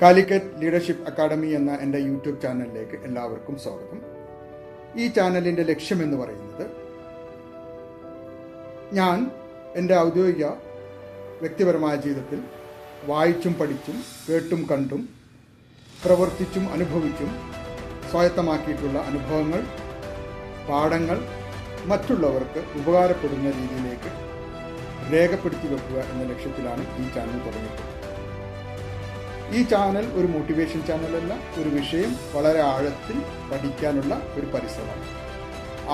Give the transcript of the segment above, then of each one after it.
Calicut leadership academy എന്ന എൻ്റെ YouTube ചാനലിലേക്ക് എല്ലാവർക്കും സ്വാഗതം. ഈ ചാനലിൻ്റെ ലക്ഷ്യമെന്ന് പറയുന്നത് ഞാൻ എൻ്റെ ഔദ്യോഗിക വ്യക്തിപരമായ ജീവിതത്തിൽ വായിച്ചും പഠിച്ചും കേട്ടും കണ്ടും പ്രവർത്തിച്ചും അനുഭവിച്ചും സ്വായത്തമാക്കിയിട്ടുള്ള അനുഭവങ്ങൾ, പാഠങ്ങൾ മറ്റുള്ളവർക്ക് ഉപകാരപ്പെടുന്ന രീതിയിലേക്ക് രേഖപ്പെടുത്തി വെക്കുക എന്ന ലക്ഷ്യത്തിലാണ് ഈ ചാനൽ തുടങ്ങിയിട്ടുള്ളത്. ഈ ചാനൽ ഒരു മോട്ടിവേഷൻ ചാനലല്ല, ഒരു വിഷയം വളരെ ആഴത്തിൽ പഠിക്കാനുള്ള ഒരു പരിസരമാണ്.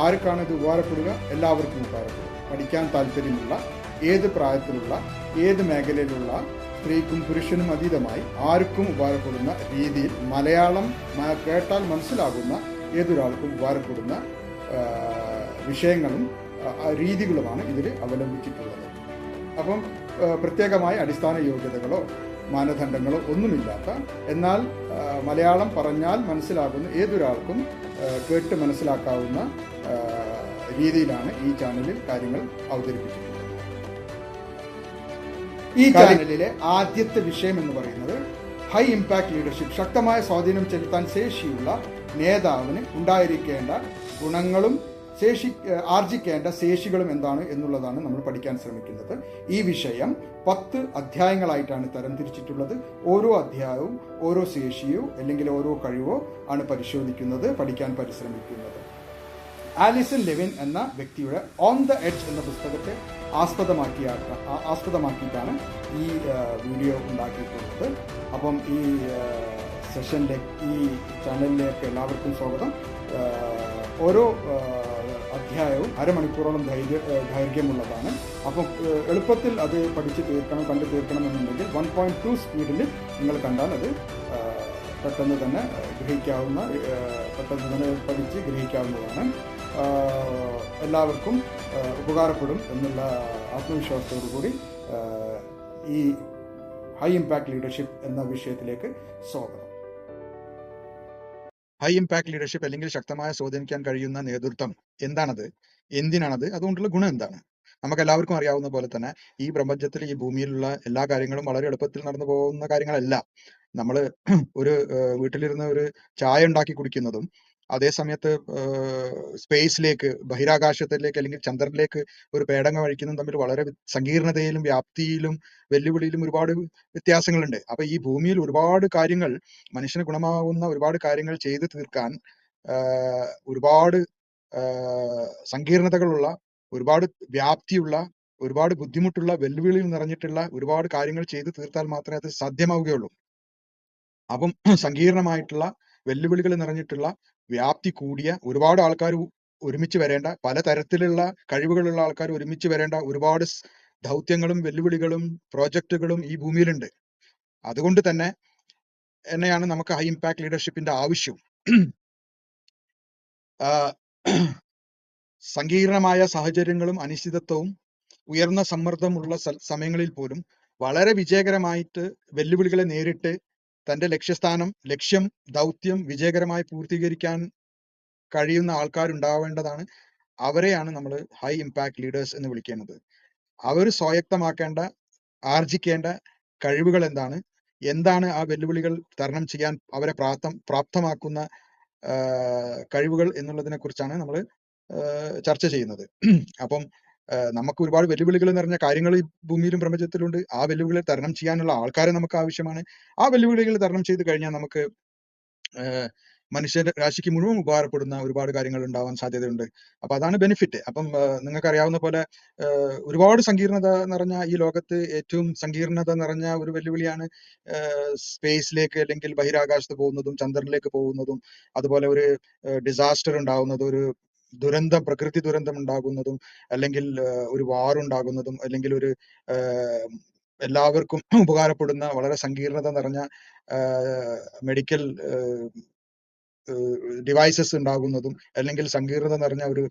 ആർക്കാണ് ഇത് ഉപകാരപ്പെടുക? എല്ലാവർക്കും ഉപകാരപ്പെടുക. പഠിക്കാൻ താല്പര്യമുള്ള ഏത് പ്രായത്തിലുള്ള ഏത് മേഖലയിലുള്ള സ്ത്രീക്കും പുരുഷനും അതീതമായി ആർക്കും ഉപകാരപ്പെടുന്ന രീതിയിൽ മലയാളം കേട്ടാൽ മനസ്സിലാകുന്ന ഏതൊരാൾക്കും ഉപകാരപ്പെടുന്ന വിഷയങ്ങളും രീതികളുമാണ് ഇതിൽ അവലംബിച്ചിട്ടുള്ളത്. അപ്പം പ്രത്യേകമായ അടിസ്ഥാന യോഗ്യതകളോ മാനദണ്ഡങ്ങളോ ഒന്നുമില്ലാത്ത, എന്നാൽ മലയാളം പറഞ്ഞാൽ മനസ്സിലാകുന്ന ഏതൊരാൾക്കും കേട്ട് മനസ്സിലാക്കാവുന്ന രീതിയിലാണ് ഈ ചാനലിൽ കാര്യങ്ങൾ അവതരിപ്പിച്ചിട്ടുള്ളത്. ഈ ചാനലിലെ ആദ്യത്തെ വിഷയം എന്ന് പറയുന്നത് ഹൈ ഇമ്പാക്ട് ലീഡർഷിപ്പ്. ശക്തമായ സ്വാധീനം ചെലുത്താൻ ശേഷിയുള്ള നേതാവിന് ഉണ്ടായിരിക്കേണ്ട ഗുണങ്ങളും ആർജിക്കേണ്ട ശേഷികളും എന്താണ് എന്നുള്ളതാണ് നമ്മൾ പഠിക്കാൻ ശ്രമിക്കുന്നത്. ഈ വിഷയം 10 അധ്യായങ്ങളായിട്ടാണ് തരംതിരിച്ചിട്ടുള്ളത്. ഓരോ അധ്യായവും ഓരോ ശേഷിയോ അല്ലെങ്കിൽ ഓരോ കഴിവോ ആണ് പരിശോധിക്കുന്നത്, പഠിക്കാൻ പരിശ്രമിക്കുന്നത്. ആലിസൺ ലെവിൻ എന്ന വ്യക്തിയുടെ ഓൺ ദ എഡ്ജ് എന്ന പുസ്തകത്തെ ആസ്പദമാക്കിയിട്ടാണ് ഈ വീഡിയോ ഉണ്ടാക്കിയിട്ടുള്ളത്. അപ്പം ഈ സെഷനിലേക്ക്, ഈ ചാനലിലേക്ക് എല്ലാവർക്കും സ്വാഗതം. ഓരോ അധ്യായവും അരമണിക്കൂറോളം ദൈർഘ്യമുള്ളതാണ്. അപ്പം എളുപ്പത്തിൽ അത് പഠിച്ച് തീർക്കണം, കണ്ടു തീർക്കണമെന്നുണ്ടെങ്കിൽ 1.2 സ്പീഡിൽ നിങ്ങൾ കണ്ടാൽ അത് പെട്ടെന്ന് തന്നെ പഠിച്ച് ഗ്രഹിക്കാവുന്നതാണ്. എല്ലാവർക്കും ഉപകാരപ്പെടും എന്നുള്ള ആത്മവിശ്വാസത്തോടു കൂടി ഈ ഹൈ ഇമ്പാക്ട് ലീഡർഷിപ്പ് എന്ന വിഷയത്തിലേക്ക് സ്വാഗതം. ഹൈ ഇമ്പാക്ട് ലീഡർഷിപ്പ് അല്ലെങ്കിൽ ശക്തമായ സ്വാധീനിക്കാൻ കഴിയുന്ന നേതൃത്വം എന്താണത്, എന്തിനാണത്, അതുകൊണ്ടുള്ള ഗുണം എന്താണ്? നമുക്ക് എല്ലാവർക്കും അറിയാവുന്ന പോലെ തന്നെ ഈ പ്രപഞ്ചത്തിൽ, ഈ ഭൂമിയിലുള്ള എല്ലാ കാര്യങ്ങളും വളരെ എളുപ്പത്തിൽ നടന്നു പോകുന്ന കാര്യങ്ങളല്ല. നമ്മൾ ഒരു വീട്ടിലിരുന്ന് ഒരു ചായ ഉണ്ടാക്കി കുടിക്കുന്നതും അതേ സമയത്ത് സ്പേസിലേക്ക്, ബഹിരാകാശത്തിലേക്ക് അല്ലെങ്കിൽ ചന്ദ്രനിലേക്ക് ഒരു പേടകം വഴിക്കുന്നതും തമ്മിൽ വളരെ സങ്കീർണതയിലും വ്യാപ്തിയിലും വെല്ലുവിളിയിലും ഒരുപാട് വ്യത്യാസങ്ങളുണ്ട്. അപ്പൊ ഈ ഭൂമിയിൽ ഒരുപാട് കാര്യങ്ങൾ, മനുഷ്യന് ഗുണമാകുന്ന ഒരുപാട് കാര്യങ്ങൾ ചെയ്തു തീർക്കാൻ ഒരുപാട് സങ്കീർണതകളുള്ള, ഒരുപാട് വ്യാപ്തിയുള്ള, ഒരുപാട് ബുദ്ധിമുട്ടുള്ള, വെല്ലുവിളികൾ നിറഞ്ഞിട്ടുള്ള ഒരുപാട് കാര്യങ്ങൾ ചെയ്തു തീർത്താൽ മാത്രമേ അത് സാധ്യമാവുകയുള്ളൂ. അപ്പം സങ്കീർണമായിട്ടുള്ള, വെല്ലുവിളികൾ നിറഞ്ഞിട്ടുള്ള, വ്യാപ്തി കൂടിയ, ഒരുപാട് ആൾക്കാർ ഒരുമിച്ച് വരേണ്ട, പലതരത്തിലുള്ള കഴിവുകളുള്ള ആൾക്കാർ ഒരുമിച്ച് വരേണ്ട ഒരുപാട് ദൗത്യങ്ങളും വെല്ലുവിളികളും പ്രോജക്റ്റുകളും ഈ ഭൂമിയിലുണ്ട്. അതുകൊണ്ട് തന്നെയാണ് നമുക്ക് ഹൈ ഇമ്പാക്ട് ലീഡർഷിപ്പിന്റെ ആവശ്യം. സങ്കീർണമായ സാഹചര്യങ്ങളും അനിശ്ചിതത്വവും ഉയർന്ന സമ്മർദ്ദമുള്ള സമയങ്ങളിൽ പോലും വളരെ വിജയകരമായിട്ട് വെല്ലുവിളികളെ നേരിട്ട് തന്റെ ലക്ഷ്യം, ദൗത്യം വിജയകരമായി പൂർത്തീകരിക്കാൻ കഴിയുന്ന ആൾക്കാരുണ്ടാവേണ്ടതാണ്. അവരെയാണ് നമ്മൾ ഹൈ ഇമ്പാക്ട് ലീഡേഴ്സ് എന്ന് വിളിക്കുന്നത്. അവർ സ്വായത്തമാക്കേണ്ട, ആർജിക്കേണ്ട കഴിവുകൾ എന്താണ് ആ വെല്ലുവിളികൾ തരണം ചെയ്യാൻ അവരെ പ്രാപ്തമാക്കുന്ന കഴിവുകൾ എന്നുള്ളതിനെ കുറിച്ചാണ് നമ്മൾ ചർച്ച ചെയ്യുന്നത്. അപ്പം നമുക്ക് ഒരുപാട് വെല്ലുവിളികൾ നിറഞ്ഞ കാര്യങ്ങൾ ഈ ഭൂമിയിലും പ്രപഞ്ചത്തിലുണ്ട്. ആ വെല്ലുവിളികൾ തരണം ചെയ്യാനുള്ള ആൾക്കാരെ നമുക്ക് ആവശ്യമാണ്. ആ വെല്ലുവിളികൾ തരണം ചെയ്ത് കഴിഞ്ഞാൽ നമുക്ക് മനുഷ്യ രാശിക്ക് മുഴുവൻ ഉപകാരപ്പെടുന്ന ഒരുപാട് കാര്യങ്ങൾ ഉണ്ടാവാൻ സാധ്യതയുണ്ട്. അപ്പൊ അതാണ് ബെനിഫിറ്റ്. അപ്പം നിങ്ങൾക്ക് അറിയാവുന്ന പോലെ ഒരുപാട് സങ്കീർണത നിറഞ്ഞ ഈ ലോകത്ത് ഏറ്റവും സങ്കീർണത നിറഞ്ഞ ഒരു വെല്ലുവിളിയാണ് സ്പേസിലേക്ക് അല്ലെങ്കിൽ ബഹിരാകാശത്ത് പോകുന്നതും ചന്ദ്രനിലേക്ക് പോകുന്നതും, അതുപോലെ ഒരു ഡിസാസ്റ്റർ ഉണ്ടാവുന്നതും, ഒരു പ്രകൃതി ദുരന്തം ഉണ്ടാകുന്നതും, അല്ലെങ്കിൽ ഒരു വാർ ഉണ്ടാകുന്നതും, അല്ലെങ്കിൽ ഒരു എല്ലാവർക്കും ഉപകാരപ്പെടുന്ന വളരെ സങ്കീർണത നിറഞ്ഞ മെഡിക്കൽ ഡിവൈസസ് ഉണ്ടാകുന്നതും, അല്ലെങ്കിൽ സങ്കീർണത നിറഞ്ഞ ഒരു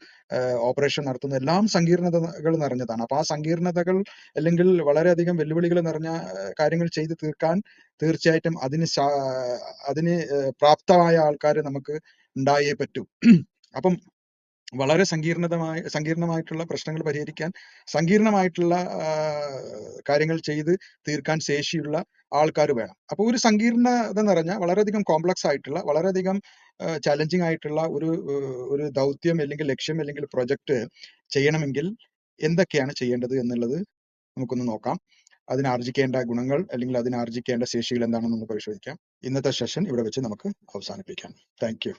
ഓപ്പറേഷൻ നടത്തുന്ന, എല്ലാം സങ്കീർണതകൾ നിറഞ്ഞതാണ്. അപ്പൊ ആ സങ്കീർണതകൾ അല്ലെങ്കിൽ വളരെയധികം വെല്ലുവിളികൾ നിറഞ്ഞ കാര്യങ്ങൾ ചെയ്തു തീർക്കാൻ തീർച്ചയായിട്ടും അതിന് പ്രാപ്തമായ ആൾക്കാർ നമുക്ക് ഉണ്ടായേ പറ്റൂ. അപ്പം വളരെ സങ്കീർണമായിട്ടുള്ള പ്രശ്നങ്ങൾ പരിഹരിക്കാൻ, സങ്കീർണമായിട്ടുള്ള കാര്യങ്ങൾ ചെയ്ത് തീർക്കാൻ ശേഷിയുള്ള ആൾക്കാർ വേണം. അപ്പോൾ ഒരു സങ്കീർണത നിറഞ്ഞ വളരെയധികം കോംപ്ലക്സ് ആയിട്ടുള്ള, വളരെയധികം ചാലഞ്ചിങ് ആയിട്ടുള്ള ഒരു ദൗത്യം അല്ലെങ്കിൽ ലക്ഷ്യം അല്ലെങ്കിൽ പ്രൊജക്ട് ചെയ്യണമെങ്കിൽ എന്തൊക്കെയാണ് ചെയ്യേണ്ടത് എന്നുള്ളത് നമുക്കൊന്ന് നോക്കാം. അതിനാർജിക്കേണ്ട ഗുണങ്ങൾ അല്ലെങ്കിൽ അതിനാർജിക്കേണ്ട ശേഷികൾ എന്താണെന്ന് പരിശോധിക്കാം. ഇന്നത്തെ സെഷൻ ഇവിടെ വെച്ച് നമുക്ക് അവസാനിപ്പിക്കാം. Thank you.